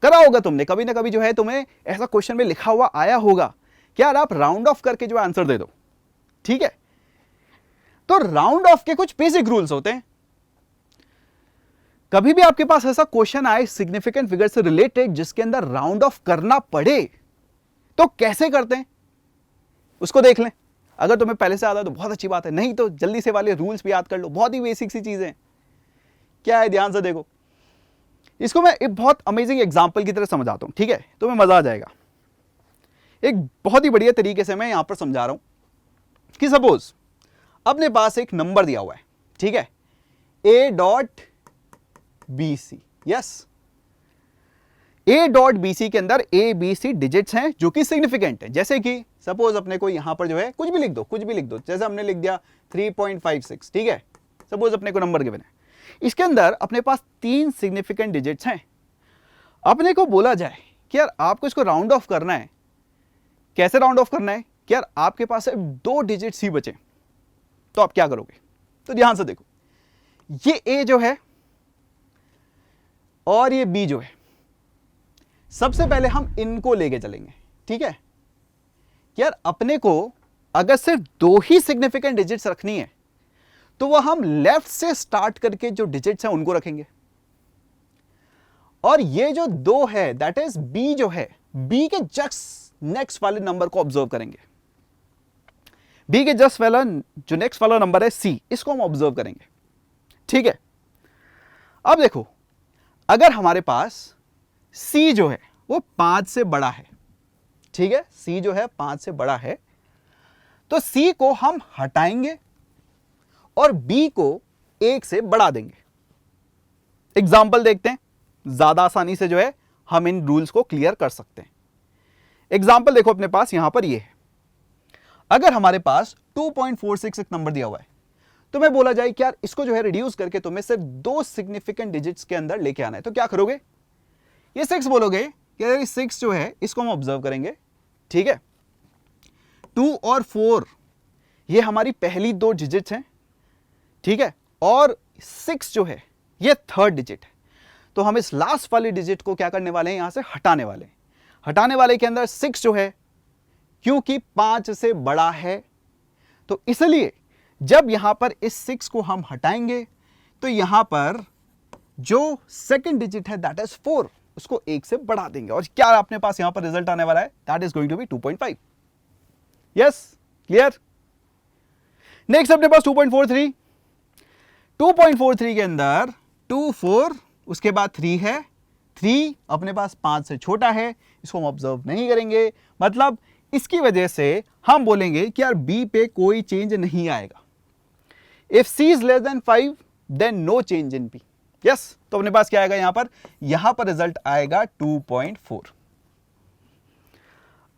करा होगा तुमने कभी ना कभी, जो है तुम्हें ऐसा क्वेश्चन में लिखा हुआ आया होगा कि यार आप राउंड ऑफ करके जो आंसर दे दो, ठीक है। तो राउंड ऑफ के कुछ बेसिक रूल्स होते हैं। कभी भी आपके पास ऐसा क्वेश्चन आए सिग्निफिकेंट फिगर से रिलेटेड जिसके अंदर राउंड ऑफ करना पड़े, तो कैसे करते हैं उसको देख लें। अगर तुम्हें पहले से आता है तो बहुत अच्छी बात है, नहीं तो जल्दी से वाले रूल्स भी याद कर लो, बहुत ही बेसिक सी चीजें हैं। क्या है, ध्यान से देखो, इसको मैं एक बहुत अमेजिंग एग्जांपल की तरह समझाता हूं, ठीक है, तुम्हें मजा आ जाएगा। एक बहुत ही बढ़िया तरीके से मैं यहां पर समझा रहा हूं कि सपोज अपने पास एक नंबर दिया हुआ है, ठीक है, a.bc, यस, a.bc के अंदर a b c डिजिट्स हैं जो कि सिग्निफिकेंट है। जैसे कि सपोज अपने को यहां पर जो है कुछ भी लिख दो, कुछ भी लिख दो, जैसे हमने लिख दिया 3.56, ठीक है, सपोज अपने को नंबर गिवन है, इसके अंदर अपने पास 3 सिग्निफिकेंट डिजिट्स हैं। अपने को बोला जाए कि यार आपको इसको राउंड ऑफ करना है, कैसे राउंड ऑफ करना है कि यार आपके पास 2 डिजिट्स ही बचे, तो आप क्या करोगे। तो ध्यान से देखो, ये a जो है और ये b जो है, सबसे पहले हम इनको लेके चलेंगे, ठीक है। यार अपने को अगर सिर्फ 2 ही सिग्निफिकेंट डिजिट्स रखनी है तो वह हम लेफ्ट से स्टार्ट करके जो डिजिट्स हैं उनको रखेंगे, और ये जो 2 है दैट इज b जो है, b के जस्ट नेक्स्ट वाले नंबर को ऑब्जर्व करेंगे। b के जस्ट वाला जो नेक्स्ट वाला नंबर है c, इसको हम ऑब्जर्व करेंगे, ठीक है। अब देखो, अगर हमारे पास c जो है वो 5 से बड़ा है, ठीक है, c जो है 5 से बड़ा है, तो c को हम हटाएंगे और b को 1 से बढ़ा देंगे। एग्जाम्पल देखते हैं, ज्यादा आसानी से जो है हम इन रूल्स को क्लियर कर सकते हैं। एग्जाम्पल देखो, अपने पास यहां पर ये है, अगर हमारे पास 2.46 एक नंबर दिया हुआ है, तो मैं बोला जाए कि यार इसको जो है रिड्यूस करके तुम्हें सिर्फ 2 सिग्निफिकेंट डिजिट्स के अंदर लेके आना है, तो क्या करोगे, ये 6 बोलोगे कि यार 6 जो है इसको हम ऑब्जर्व करेंगे, ठीक है। 2 और 4 ये हमारी पहली 2 डिजिट्स हैं, ठीक है, और 6 जो है ये 3rd डिजिट है, तो हम इस लास्ट वाले डिजिट को क्या करने वाले हैं, यहां से हटाने वाले हैं। हटाने वाले के अंदर 6 जो है, क्योंकि 5 से बड़ा है, तो इसलिए जब यहां पर इस 6 को हम हटाएंगे तो यहां पर जो 2nd डिजिट है दैट इज 4, उसको 1 से बढ़ा देंगे, और क्या अपने पास यहां पर रिजल्ट आने वाला है, that is going to be 2.5। Yes, clear. Next अपने पास 2.43, 2.43 के अंदर 2 4 उसके बाद 3 है, 3 अपने पास 5 से छोटा है, इसको हम ऑब्जर्व नहीं करेंगे, मतलब इसकी वजह से हम बोलेंगे कि यार b पे कोई चेंज नहीं आएगा। If c is less than 5 then no change in p। Yes, तो अपने पास क्या आएगा, यहां पर रिजल्ट आएगा 2.4।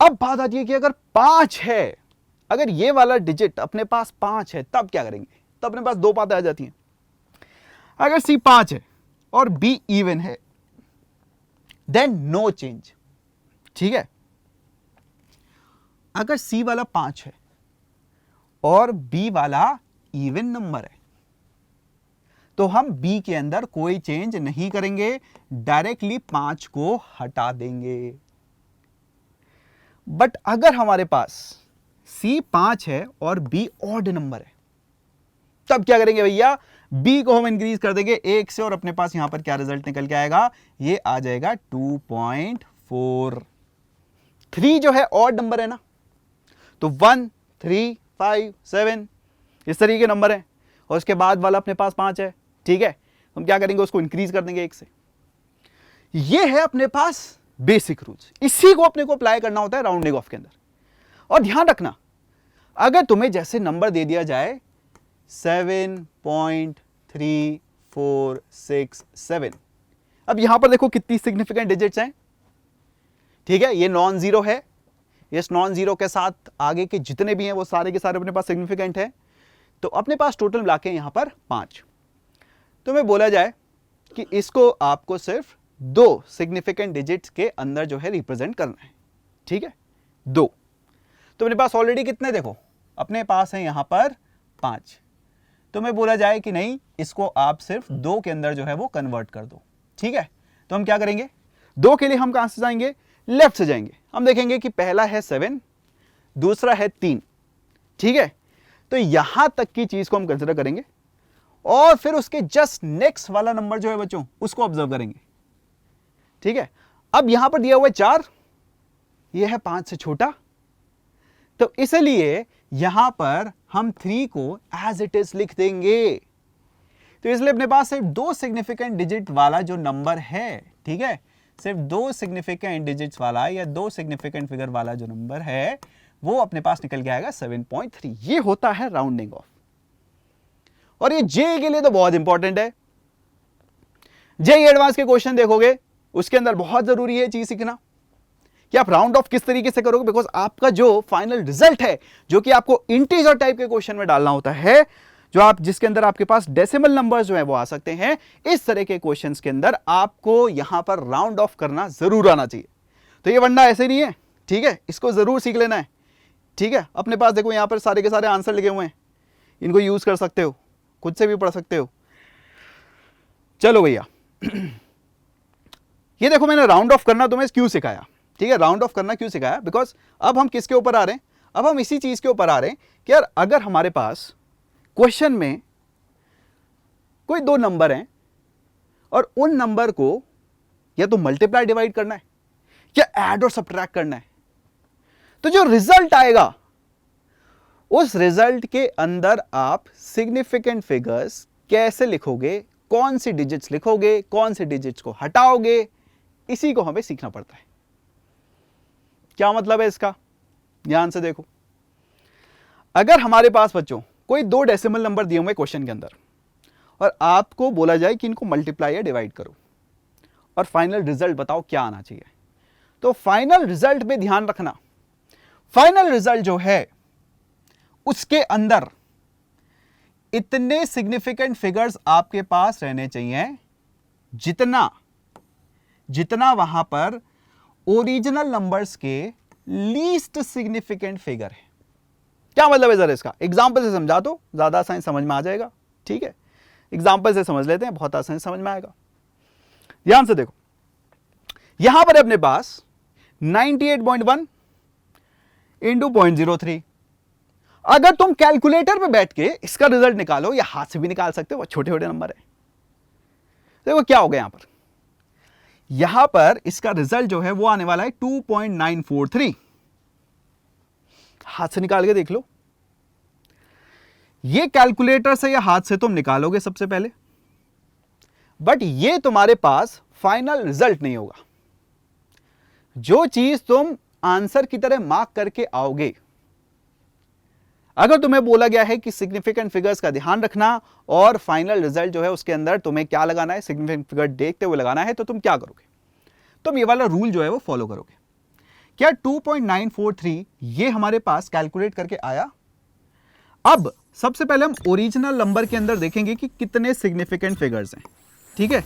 अब बात आती है कि अगर 5 है, अगर ये वाला डिजिट अपने पास 5 है, तब क्या करेंगे, तब अपने पास 2 बातें आ जाती हैं। अगर c 5 है और b इवन है देन नो चेंज, ठीक है। अगर c वाला 5 है और b वाला इवन नंबर है, तो हम b के अंदर कोई चेंज नहीं करेंगे, डायरेक्टली 5 को हटा देंगे। बट अगर हमारे पास c 5 है और b ऑड नंबर है, तब क्या करेंगे भैया, b को हम इंक्रीज कर देंगे 1 से, और अपने पास यहां पर क्या रिजल्ट निकल के आएगा, ये आ जाएगा 2.4। 3 जो है ऑड नंबर है ना, तो 1 3 5 7 इस तरीके के नंबर है, और उसके बाद वाला अपने पास 5 है, ठीक है, हम क्या करेंगे, उसको इंक्रीज कर देंगे 1 से। ये है अपने पास बेसिक रूल्स, इसी को अपने को अप्लाई करना होता है राउंडिंग ऑफ के अंदर। और ध्यान रखना, अगर तुम्हें जैसे नंबर दे दिया जाए 7.3467। अब यहां पर देखो कितनी सिग्निफिकेंट डिजिट्स हैं, ठीक है। ये नॉन जीरो है, इस नॉन जीरो के साथ आगे के जितने भी हैं वो सारे के सारे अपने पास सिग्निफिकेंट है। तो अपने पास टोटल मिला के यहां पर 5। तो मैं बोला जाए कि इसको आपको सिर्फ 2 सिग्निफिकेंट डिजिट्स के अंदर जो है रिप्रेजेंट करना है, ठीक है, 2। तो मेरे पास ऑलरेडी कितने, देखो अपने पास है यहां पर 5। तो मैं बोला जाए कि नहीं, इसको आप सिर्फ 2 के अंदर जो है वो कन्वर्ट कर दो, ठीक है। तो हम क्या करेंगे, 2 के लिए हम कहां से जाएंगे, लेफ्ट से जाएंगे। हम देखेंगे कि पहला है 7, दूसरा है 3, ठीक है। तो यहां तक की चीज को हम कंसिडर करेंगे और फिर उसके जस्ट नेक्स्ट वाला नंबर जो है बच्चों उसको ऑब्जर्व करेंगे, ठीक है। अब यहां पर दिया हुआ है 4, यह है 5 से छोटा, तो इसलिए यहां पर हम 3 को एज इट इज लिख देंगे। तो इसलिए अपने पास सिर्फ 2 सिग्निफिकेंट डिजिट वाला जो नंबर है, ठीक है, सिर्फ 2 सिग्निफिकेंट डिजिट्स वाला या 2 सिग्निफिकेंट फिगर वाला जो नंबर है वो अपने पास निकल के आएगा 7.3। ये होता है राउंडिंग ऑफ। और ये जे के लिए तो बहुत इंपॉर्टेंट है। जे एडवांस के क्वेश्चन देखोगे उसके अंदर बहुत जरूरी है चीज सीखना कि आप राउंड ऑफ किस तरीके से करोगे, बिकॉज आपका जो फाइनल रिजल्ट है जो कि आपको इंटीजर टाइप के क्वेश्चन में डालना होता है, जो आप जिसके अंदर आपके पास डेसिमल नंबर्स जो है वो आ सकते हैं, इस तरह के क्वेश्चंस के अंदर आपको यहां पर राउंड ऑफ करना जरूर आना चाहिए। तो ये वंडा ऐसे नहीं है, ठीक है, इसको जरूर सीख लेना है, ठीक है। अपने पास देखो यहां पर सारे के सारे आंसर लिखे हुए हैं, इनको यूज कर सकते हो, खुद से भी पढ़ सकते हो। चलो भैया, ये देखो मैंने राउंड ऑफ करना तुम्हें क्यों सिखाया, ठीक है, राउंड ऑफ करना क्यों सिखाया, बिकॉज अब हम किसके ऊपर आ रहे हैं, अब हम इसी चीज के ऊपर आ रहे हैं कि यार अगर हमारे पास क्वेश्चन में कोई 2 नंबर हैं और उन नंबर को या तो मल्टीप्लाई डिवाइड करना है या ऐड और सब्ट्रैक्ट करना है, तो जो रिजल्ट आएगा उस रिजल्ट के अंदर आप सिग्निफिकेंट फिगर्स कैसे लिखोगे, कौन सी डिजिट्स लिखोगे, कौन सी डिजिट्स को हटाओगे, इसी को हमें सीखना पड़ता है। क्या मतलब है इसका, ध्यान से देखो। अगर हमारे पास बच्चों कोई 2 डेसिमल नंबर दिए हुए क्वेश्चन के अंदर और आपको बोला जाए कि इनको मल्टीप्लाई या डिवाइड करो और फाइनल रिजल्ट बताओ क्या आना चाहिए, तो फाइनल रिजल्ट में ध्यान रखना, फाइनल रिजल्ट जो है उसके अंदर इतने सिग्निफिकेंट फिगर्स आपके पास रहने चाहिए जितना वहां पर ओरिजिनल नंबर्स के लीस्ट सिग्निफिकेंट फिगर है। क्या मतलब है जरा इसका एग्जांपल से समझा दो, ज्यादा आसानी समझ में आ जाएगा, ठीक है। एग्जांपल से समझ लेते हैं, बहुत आसानी समझ में आएगा। ध्यान से देखो, यहां पर अपने पास 98.1 इंटू 0.03। अगर तुम कैलकुलेटर पे बैठ के इसका रिजल्ट निकालो या हाथ से भी निकाल सकते हो, छोटे छोटे नंबर है। देखो क्या हो गया यहां पर इसका रिजल्ट जो है वो आने वाला है 2.943। हाथ से निकाल के देख लो, ये कैलकुलेटर से या हाथ से तुम निकालोगे सबसे पहले, बट ये तुम्हारे पास फाइनल रिजल्ट नहीं होगा। जो चीज तुम आंसर की तरह मार्क करके आओगे, अगर तुम्हें बोला गया है कि सिग्निफिकेंट फिगर्स का ध्यान रखना और फाइनल रिजल्ट जो है उसके अंदर तुम्हें क्या लगाना है, सिग्निफिकेंट फिगर देखते हुए लगाना है, तो तुम क्या करोगे, तुम ये वाला रूल जो है वो फॉलो करोगे। क्या 2.943 ये हमारे पास कैलकुलेट करके आया। अब सबसे पहले हम ओरिजिनल नंबर के अंदर देखेंगे कि कितने सिग्निफिकेंट फिगर्स हैं, ठीक है,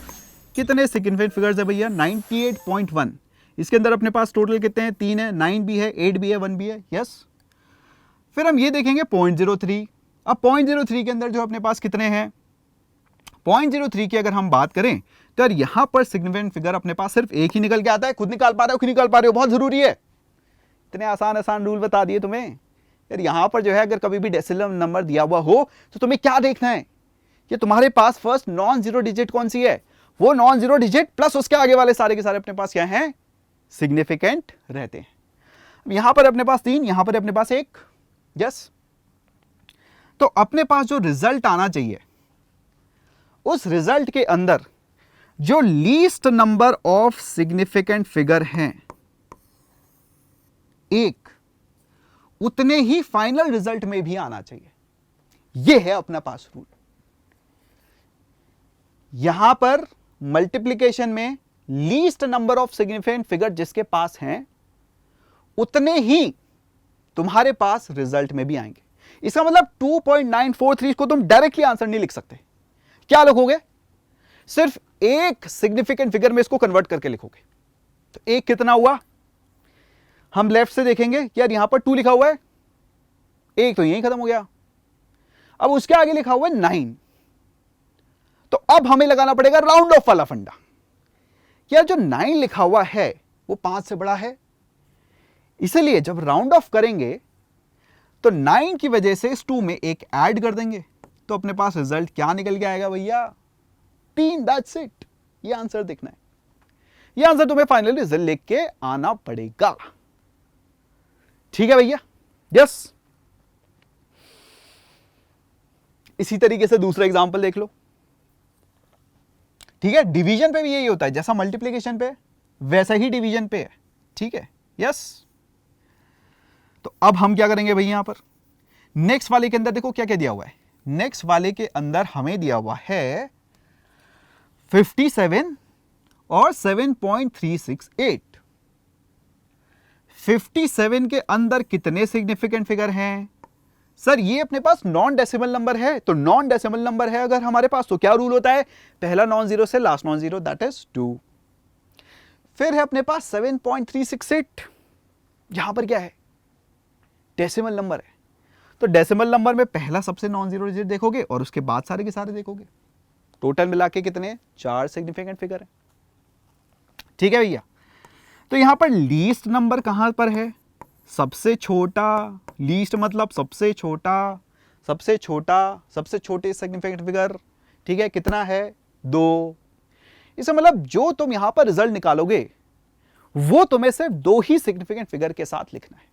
कितने सिग्निफिकेंट फिगर्स है भैया 98.1। इसके अंदर अपने पास टोटल कितने हैं, 3 है, 9 भी है, 8 भी है, 1 भी है, यस। फिर हम ये देखेंगे 0.03। अब 0.03 के अंदर जो अपने पास कितने हैं, 0.03 की अगर हम बात करें तो यार यहां पर सिग्निफिकेंट फिगर अपने पास सिर्फ एक ही निकल के आता है। खुद निकाल पा रहे हो कि निकाल पा रहे हो, बहुत जरूरी है। इतने आसान आसान रूल बता दिए तुम्हें। यार यहां पर जो है अगर कभी भी डेसिमल नंबर दिया हुआ हो तो तुम्हें क्या देखना है कि तुम्हारे पास फर्स्ट नॉन जीरो डिजिट कौन सी है, वो नॉन जीरो डिजिट प्लस उसके आगे वाले सारे के सारे अपने पास क्या हैं, सिग्निफिकेंट रहते हैं। यहां पर अपने पास 3, यहां पर अपने पास 1, यस। तो अपने पास जो रिजल्ट आना चाहिए उस रिजल्ट के अंदर जो least number of significant figure हैं 1, उतने ही फाइनल रिजल्ट में भी आना चाहिए। ये है अपना पास रूल। यहां पर मल्टीप्लिकेशन में least number of significant figure जिसके पास हैं उतने ही तुम्हारे पास रिजल्ट में भी आएंगे। इसका मतलब 2.943 को तुम डायरेक्टली आंसर नहीं लिख सकते। क्या लिखोगे? सिर्फ एक सिग्निफिकेंट फिगर में इसको कन्वर्ट करके लिखोगे। तो एक कितना हुआ? हम लेफ्ट से देखेंगे यार, यहां पर 2 लिखा हुआ है, एक तो यहीं खत्म हो गया। अब उसके आगे लिखा हुआ है 9। तो अब हमें लगाना पड़ेगा राउंड ऑफ वाला फंडा। यार जो 9 लिखा हुआ है वो 5 से बड़ा है, इसलिए जब राउंड ऑफ करेंगे तो 9 की वजह से इस 2 में एक ऐड कर देंगे, तो अपने पास रिजल्ट क्या निकल के आएगा भैया? 3। That's it. ये आंसर देखना है, ये आंसर तुम्हें फाइनली रिजल्ट लिख के आना पड़ेगा। ठीक है भैया? यस। इसी तरीके से दूसरा एग्जांपल देख लो। ठीक है, डिवीजन पे भी यही होता है, जैसा मल्टीप्लिकेशन पे वैसा ही डिवीजन पे है। ठीक है, यस। तो अब हम क्या करेंगे भैया, यहां पर नेक्स्ट वाले के अंदर देखो क्या क्या दिया हुआ है। नेक्स्ट वाले के अंदर हमें दिया हुआ है 57 और 7.368। 57 के अंदर कितने सिग्निफिकेंट फिगर हैं? सर ये अपने पास नॉन डेसिमल नंबर है, तो नॉन डेसिमल नंबर है अगर हमारे पास तो क्या रूल होता है? पहला नॉन जीरो से last non zero, that is 2। फिर है अपने पास 7.368, यहां पर क्या है? डेसिमल नंबर है। तो डेसिमल नंबर में पहला सबसे नॉन जीरो डिजिट देखोगे और उसके बाद सारे के सारे देखोगे। टोटल मिला के कितने? 4 सिग्निफिकेंट फिगर है। ठीक है भैया? तो यहां पर लीस्ट नंबर कहां पर है? सबसे छोटा। लीस्ट मतलब सबसे छोटा, सबसे छोटा, सबसे छोटे सिग्निफिकेंट फिगर। ठीक है, कितना है? 2। इसका मतलब जो तुम यहां पर रिजल्ट निकालोगे वो तुम्हें सिर्फ 2 ही सिग्निफिकेंट फिगर के साथ लिखना है।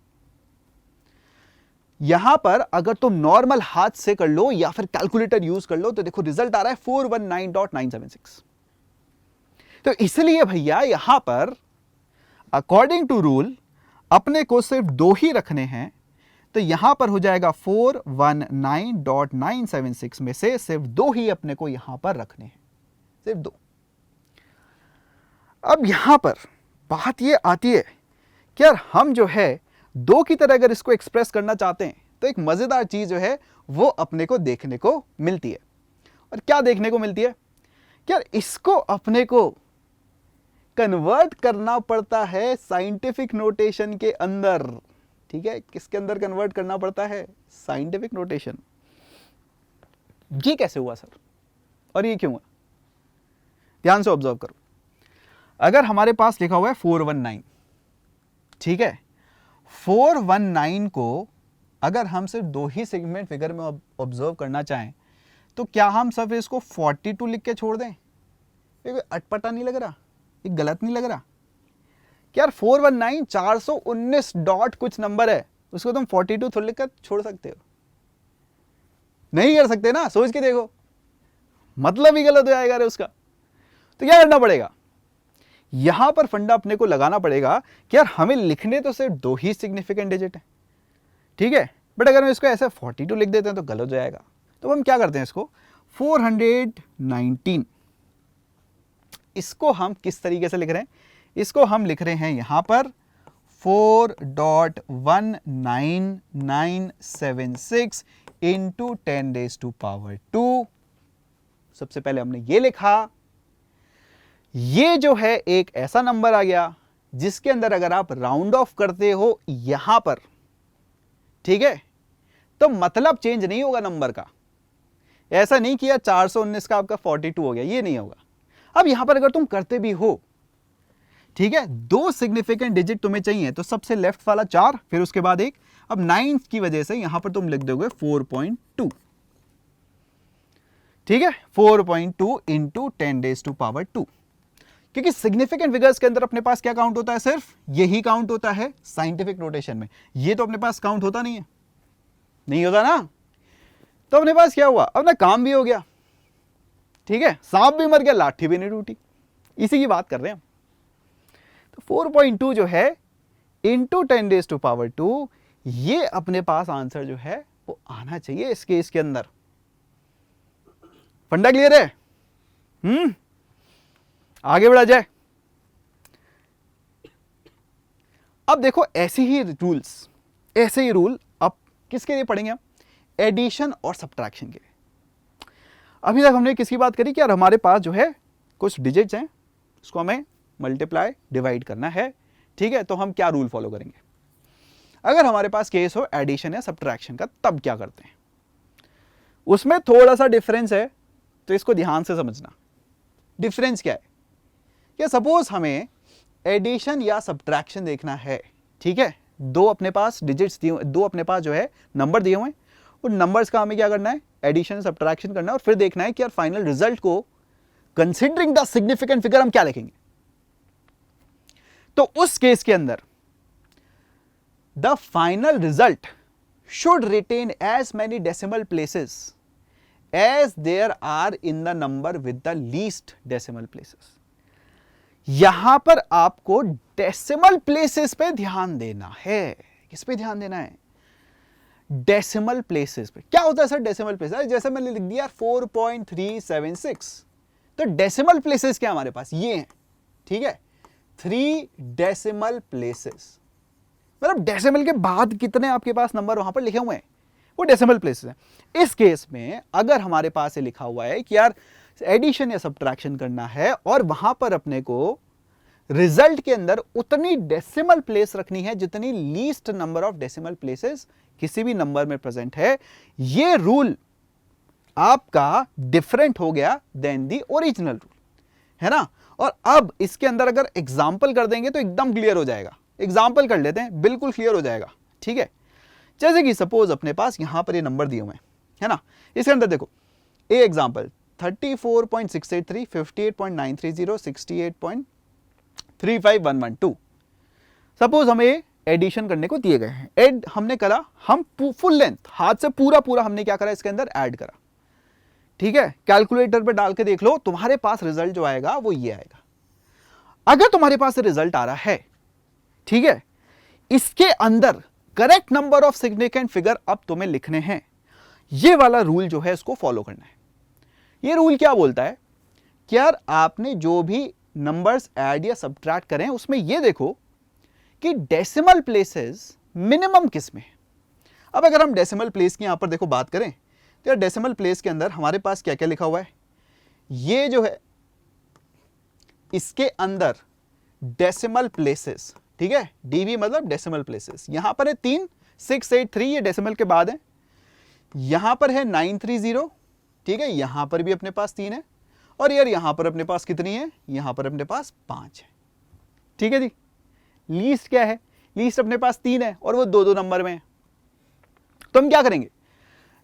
यहां पर अगर तुम नॉर्मल हाथ से कर लो या फिर कैलकुलेटर यूज कर लो तो देखो रिजल्ट आ रहा है 419.976। तो इसलिए भैया यहां पर अकॉर्डिंग टू रूल अपने को सिर्फ 2 ही रखने हैं, तो यहां पर हो जाएगा 419.976 में से सिर्फ 2 ही अपने को यहां पर रखने हैं, सिर्फ 2। अब यहां पर बात ये आती है कि यार हम जो है 2 की तरह अगर इसको एक्सप्रेस करना चाहते हैं तो एक मजेदार चीज जो है वो अपने को देखने को मिलती है। और क्या देखने को मिलती है? कि यार इसको अपने को कन्वर्ट करना पड़ता है साइंटिफिक नोटेशन के अंदर। ठीक है, किसके अंदर कन्वर्ट करना पड़ता है? Scientific notation. ये कैसे हुआ सर, और ये क्यों हुआ? ध्यान से ऑब्जर्व करो। अगर हमारे पास लिखा हुआ है 419, ठीक है, 419 को अगर हम सिर्फ 2 ही सेगमेंट फिगर में ऑब्जर्व करना चाहें तो क्या हम सिर्फ इसको 42 लिख के छोड़ दें? ये अटपटा नहीं लग रहा? ये गलत नहीं लग रहा? कि यार 419 419 डॉट कुछ नंबर है, उसको तुम 42 थोड़ा लिख कर छोड़ सकते हो? नहीं कर सकते ना, सोच के देखो, मतलब ही गलत हो जाएगा रे उसका। तो क्या करना पड़ेगा? यहां पर फंडा अपने को लगाना पड़ेगा कि यार हमें लिखने तो सिर्फ 2 ही सिग्निफिकेंट डिजिट है, ठीक है, बट अगर हम इसको ऐसे 42 लिख देते हैं तो गलत हो जाएगा। तो हम क्या करते हैं, इसको 419, इसको हम किस तरीके से लिख रहे हैं? इसको हम लिख रहे हैं यहां पर 4.19976 इंटू 10⁻²। सबसे पहले हमने ये लिखा, ये जो है एक ऐसा नंबर आ गया जिसके अंदर अगर आप राउंड ऑफ करते हो यहां पर, ठीक है, तो मतलब चेंज नहीं होगा नंबर का। ऐसा नहीं किया 419 का आपका 42 हो गया, ये नहीं होगा। अब यहां पर अगर तुम करते भी हो, ठीक है, 2 सिग्निफिकेंट डिजिट तुम्हें चाहिए, तो सबसे लेफ्ट वाला 4, फिर उसके बाद 1। अब 9 की वजह से यहां पर तुम लिख दोगे 4.2, ठीक है, 4.2 इंटू 10⁻²। क्योंकि सिग्निफिकेंट फिगर्स के अंदर अपने पास क्या काउंट होता है? सिर्फ यही काउंट होता है साइंटिफिक नोटेशन में। ये तो अपने पास काउंट होता नहीं है, नहीं होता ना। तो अपने पास क्या हुआ? अपना काम भी हो गया, ठीक है, सांप भी मर गया, लाठी भी नहीं टूटी। इसी की बात कर रहे हैं हम। तो 4.2 जो है इंटू 10⁻², ये अपने पास आंसर जो है वो आना चाहिए इस केस के अंदर। फंडा क्लियर है? आगे बढ़ा जाए। अब देखो ऐसे ही रूल अब किसके लिए पढ़ेंगे हम? एडिशन और सब्ट्रैक्शन के लिए। अभी तक हमने किसकी बात करी कि यार हमारे पास जो है कुछ डिजिट्स हैं, उसको हमें मल्टीप्लाई डिवाइड करना है, ठीक है? तो हम क्या रूल फॉलो करेंगे अगर हमारे पास केस हो एडिशन या सब्ट्रैक्शन का, तब क्या करते हैं? उसमें थोड़ा सा डिफरेंस है, तो इसको ध्यान से समझना। डिफरेंस क्या है? कि सपोज हमें एडिशन या सब्ट्रैक्शन देखना है, ठीक है? दो अपने पास डिजिट्स दिए, दो अपने पास जो है नंबर दिए हुए हैं, उन नंबर्स का हमें क्या करना है? एडिशन सब्ट्रैक्शन करना है, और फिर देखना है कि यार फाइनल रिजल्ट को कंसिडरिंग द सिग्निफिकेंट फिगर हम क्या लिखेंगे। तो उस केस के अंदर the final result should retain as many decimal places as there are in the number with the least decimal places. यहां पर आपको डेसिमल प्लेसेस पे ध्यान देना है। किस पे ध्यान देना है? डेसिमल प्लेसेस पे। क्या होता है सर डेसिमल प्लेसेस? जैसे मैंने लिख दिया 4.376, तो डेसिमल प्लेसेस क्या हमारे पास? ये हैं, ठीक है? 3 डेसिमल प्लेसेस, मतलब डेसिमल के बाद कितने आपके पास नंबर वहां पर लिखे हुए हैं, वो डेसिमल प्लेसेस हैं। इस केस में अगर हमारे पास ये लिखा हुआ है कि यार एडिशन या सब्ट्रैक्शन करना है और वहां पर अपने को रिजल्ट के अंदर उतनी डेसिमल प्लेस रखनी है जितनी least number of decimal places किसी भी नंबर में प्रेजेंट है, ये रूल आपका डिफरेंट हो गया देन दी ओरिजिनल रूल, है ना? और अब इसके अंदर अगर एग्जाम्पल कर देंगे तो एकदम क्लियर हो जाएगा। एग्जाम्पल कर लेते हैं, बिल्कुल क्लियर हो जाएगा, ठीक है? जैसे कि सपोज अपने पास यहां पर ये नंबर दिए हुए हैं, है ना? इसके अंदर देखो ए एग्जाम्पल 34.683, 58.930, 68.35112। सपोज हमें एडिशन करने को दिए गए हैं, एड हमने करा, हम फुल लेंथ हाथ से पूरा हमने क्या करा इसके अंदर ऐड करा, ठीक है? कैलकुलेटर पे डाल के देख लो, तुम्हारे पास रिजल्ट जो आएगा वो ये आएगा। अगर तुम्हारे पास रिजल्ट आ रहा है, ठीक है, इसके अंदर correct number of significant figure अब तुम्हें लिखने हैं, ये वाला रूल जो है इसको फॉलो करना है। ये रूल क्या बोलता है कि यार आपने जो भी नंबर्स ऐड या सब्ट्रैक्ट करें उसमें ये देखो कि डेसिमल प्लेसेस मिनिमम किस में है। अब अगर हम डेसिमल प्लेस की यहां पर देखो बात करें तो यार डेसिमल प्लेस के अंदर हमारे पास क्या क्या लिखा हुआ है? ये जो है इसके अंदर डेसिमल प्लेसेस, ठीक है? डीवी मतलब डेसिमल प्लेसेस। यहां पर है 3, 683 ये डेसिमल के बाद है, यहां पर है 930, ठीक है? यहां पर भी अपने पास 3 है, और यार यहां पर अपने पास कितनी है? यहां पर अपने पास 5 है, ठीक है जी? लीस्ट क्या है? लीस्ट अपने पास 3 है और वो 2 नंबर में है। तो हम क्या करेंगे?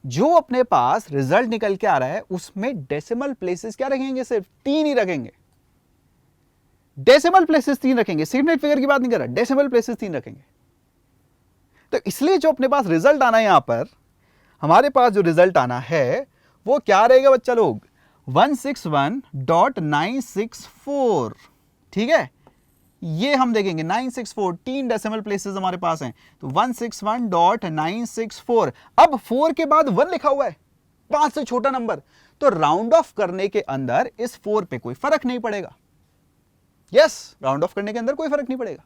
जो अपने पास रिजल्ट निकल के आ रहा है उसमें डेसिमल प्लेसेस क्या रखेंगे? सिर्फ 3 ही रखेंगे। डेसिमल प्लेसेस 3 रखेंगे, सिग्निफिकेंट फिगर की बात नहीं कर रहा, डेसिमल प्लेसेस 3 रखेंगे। तो इसलिए जो अपने पास रिजल्ट आना है, यहां पर हमारे पास जो रिजल्ट आना है वो क्या रहेगा बच्चा लोग? 161.964, ठीक है? ये हम देखेंगे 964, 3 डेसिमल प्लेसेस हमारे पास हैं, तो 161.964। अब 4 के बाद 1 लिखा हुआ है, 5 से छोटा नंबर, तो राउंड ऑफ करने के अंदर इस 4 पे कोई फर्क नहीं पड़ेगा। यस, राउंड ऑफ करने के अंदर कोई फर्क नहीं पड़ेगा।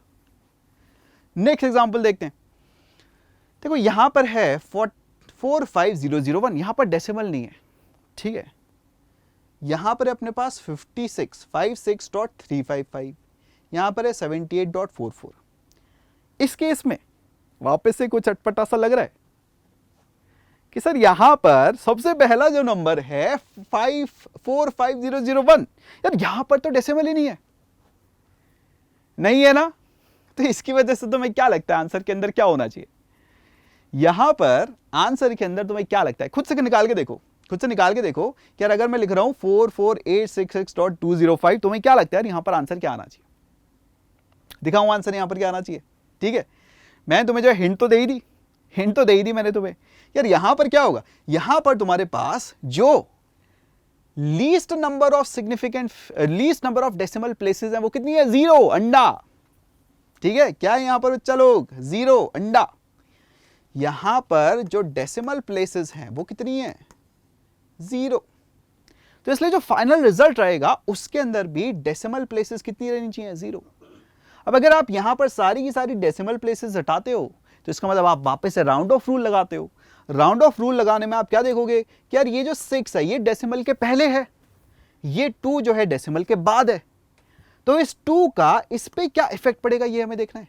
नेक्स्ट एग्जांपल देखते हैं। देखो यहां पर है 45001, यहां पर डेसिमल नहीं है, ठीक है? यहां पर है अपने पास 56.355, यहां पर है 78.44। इस केस में वापस से कुछ अटपटा सा लग रहा है कि सर यहां पर सबसे पहला जो नंबर है 45001, यार यहां पर तो डेसिमल ही नहीं है, नहीं है ना? तो इसकी वजह से तुम्हें क्या लगता है आंसर के अंदर क्या होना चाहिए? यहां पर आंसर के अंदर तुम्हें क्या लगता है? खुद से निकाल के देखो, खुद से निकाल के देखो कि यार अगर मैं लिख रहा हूं 44866.205, तुम्हें क्या लगता है यार यहां पर आंसर क्या आना चाहिए? दिखाऊं आंसर यहां पर क्या आना चाहिए, ठीक है? मैं तुम्हें जो हिंट तो दे ही दी मैंने तुम्हें। यार यहां पर क्या होगा? यहां पर तुम्हारे पास जो least number of decimal places है वो कितनी है? 0, अंडा, ठीक है? क्या है यहां पर बच्चा लोग? 0, अंडा। यहां पर जो डेसिमल प्लेसेस हैं वो कितनी है? 0। तो इसलिए जो फाइनल रिजल्ट रहेगा उसके अंदर भी डेसिमल प्लेसेस कितनी रहनी चाहिए? 0। अब अगर आप यहां पर सारी की सारी डेसिमल प्लेसेस हटाते हो तो इसका मतलब आप वापस से राउंड ऑफ रूल लगाते हो। राउंड ऑफ रूल लगाने में आप क्या देखोगे कि यार ये जो 6 है ये डेसिमल के पहले है, ये 2 जो है डेसिमल के बाद है। तो इस 2 का इस पे क्या इफेक्ट पड़ेगा ये हमें देखना है।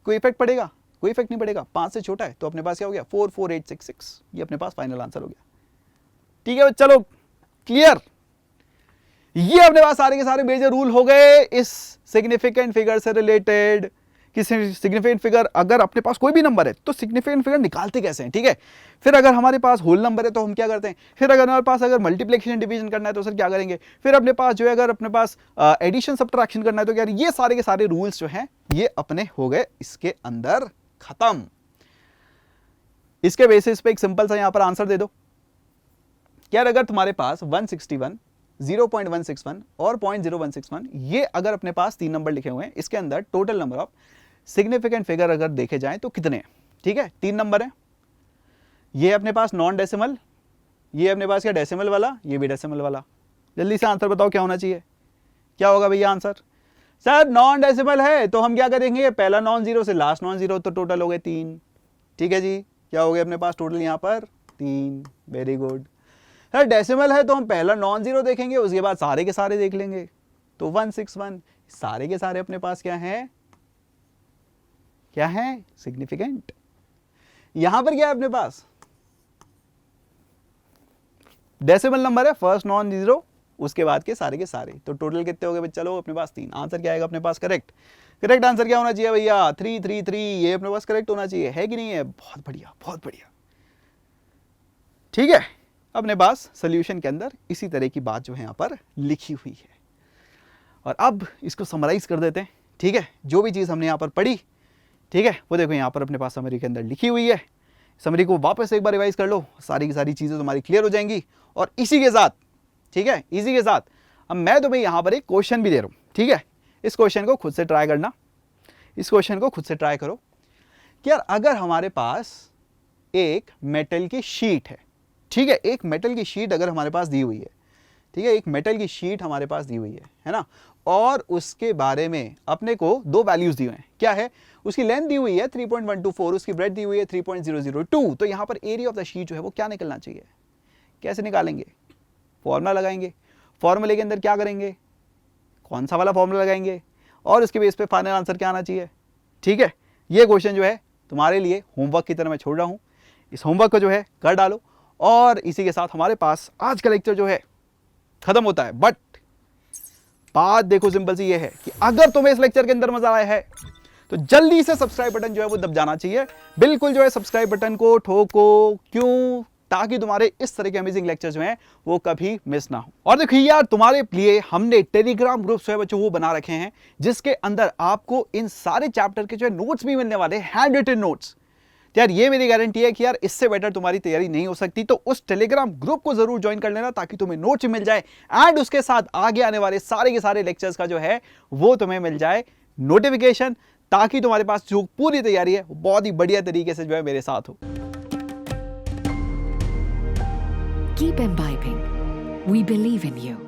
कोई इफेक्ट पड़ेगा? कोई इफेक्ट नहीं पड़ेगा। 5 से छोटा है तो अपने पास क्या हो गया? 44866। ये अपने पास फाइनल आंसर हो गया। ठीक है, चलो क्लियर। ये अपने पास सारे के सारे मेजर रूल हो गए इस सिग्निफिकेंट फिगर से रिलेटेड। कि सिग्निफिकेंट फिगर अगर अपने पास कोई भी नंबर है तो सिग्निफिकेंट फिगर निकालते कैसे हैं, ठीक है। फिर अगर हमारे पास होल नंबर है तो हम क्या करते हैं, फिर अगर हमारे पास अगर मल्टीप्लिकेशन डिवीजन करना है तो सर क्या करेंगे, फिर अपने पास जो है अगर अपने पास एडिशन सब्ट्रैक्शन करना है तो क्या, ये सारे के सारे रूल्स जो हैं ये अपने हो गए इसके अंदर खत्म। इसके बेसिस पे एक सिंपल सा यहां पर आंसर दे दो। क्या अगर तुम्हारे पास 161, 0.161 और 0.0161 ये अगर अपने पास 3 नंबर लिखे हुए हैं, इसके अंदर total number of significant figure अगर देखे जाएं तो कितने हैं? ठीक है, 3 नंबर है। ये अपने पास नॉन डेसिमल, ये अपने पास क्या डेसिमल वाला, ये भी डेसिमल वाला। जल्दी से आंसर बताओ क्या होना चाहिए, क्या होगा भैया आंसर? सर नॉन डेसिमल है तो हम क्या करेंगे, पहला नॉन जीरो से लास्ट नॉन जीरो, तो टोटल हो गए 3। ठीक है जी, क्या हो गया अपने पास टोटल यहां पर 3। Very good. सर डेसिमल है तो हम पहला नॉन जीरो देखेंगे, उसके बाद सारे के सारे देख लेंगे, तो 161। सारे के सारे अपने पास क्या है, क्या है? सिग्निफिकेंट। यहां पर क्या है अपने पास? डेसिमल नंबर है, फर्स्ट नॉन जीरो, उसके बाद के सारे, तो टोटल कितने हो गए बच्चा लोग अपने पास? 3। आंसर क्या आएगा अपने पास? करेक्ट आंसर क्या होना चाहिए भैया? 333। ये अपने पास करेक्ट होना चाहिए, है कि नहीं है? बहुत बढ़िया, बहुत बढ़िया। ठीक है, अपने पास सोल्यूशन के अंदर इसी तरह की बात जो है यहां पर लिखी हुई है। और अब इसको समराइज कर देते हैं। ठीक है, जो भी चीज हमने यहां पर पढ़ी, ठीक है, वो देखो यहां पर अपने पास समरी के अंदर लिखी हुई है। समरी को वापस एक बार रिवाइज कर लो, सारी की सारी चीजें तुम्हारी क्लियर हो जाएंगी। और इसी के साथ, ठीक है, इसी के साथ अब मैं तुम्हें यहां पर एक क्वेश्चन भी दे रहा हूं। ठीक है, इस क्वेश्चन को खुद से ट्राई करना, इस क्वेश्चन को खुद से ट्राई करो कि यार अगर हमारे पास एक मेटल की शीट है, ठीक है, एक मेटल की शीट अगर हमारे पास दी हुई है, ठीक है, एक मेटल की शीट हमारे पास दी हुई है ना, और उसके बारे में अपने को 2 वैल्यूज दी हुई हैं। क्या है? उसकी लेंथ दी हुई है 3.124, उसकी ब्रेथ दी हुई है 3.002। तो यहां पर एरिया ऑफ द शीट जो है वो क्या निकलना चाहिए? कैसे निकालेंगे? फॉर्मूला लगाएंगे। फॉर्मूले के अंदर क्या करेंगे? कौन सा वाला फॉर्मूला लगाएंगे, और उसके बेस पे फाइनल आंसर क्या आना चाहिए? ठीक है, ये क्वेश्चन जो है तुम्हारे लिए होमवर्क की तरह मैं छोड़ रहा हूं। इस होमवर्क को जो है कर डालो, और इसी के साथ हमारे पास आज का लेक्चर जो है खत्म होता है। बट बात देखो सिंपल सी ये है कि अगर तुम्हें इस लेक्चर के अंदर मजा आया है तो जल्दी से सब्सक्राइब बटन जो है वो दब जाना चाहिए। बिल्कुल जो है सब्सक्राइब बटन को ठोको, क्यों? ताकि तुम्हारे इस तरह के अमेजिंग लेक्चर जो हैं वो कभी मिस ना हो। और देखिए यार, तुम्हारे लिए हमने टेलीग्राम ग्रुप जो है बच्चों वो बना रखे हैं, जिसके अंदर आपको इन सारे चैप्टर के जो है नोट्स भी मिलने वाले, हैंड रिटन नोट्स। यार ये मेरी गारंटी है कि यार इससे बेटर तुम्हारी तैयारी नहीं हो सकती। तो उस टेलीग्राम ग्रुप को जरूर ज्वाइन कर लेना ताकि तुम्हें नोट्स मिल जाए, एंड उसके साथ आगे आने वाले सारे के सारे लेक्चर्स का जो है वो तुम्हें मिल जाए नोटिफिकेशन, ताकि तुम्हारे पास जो पूरी तैयारी है वो बहुत ही बढ़िया तरीके से जो है मेरे साथ हो। Keep imbibing. We believe in you.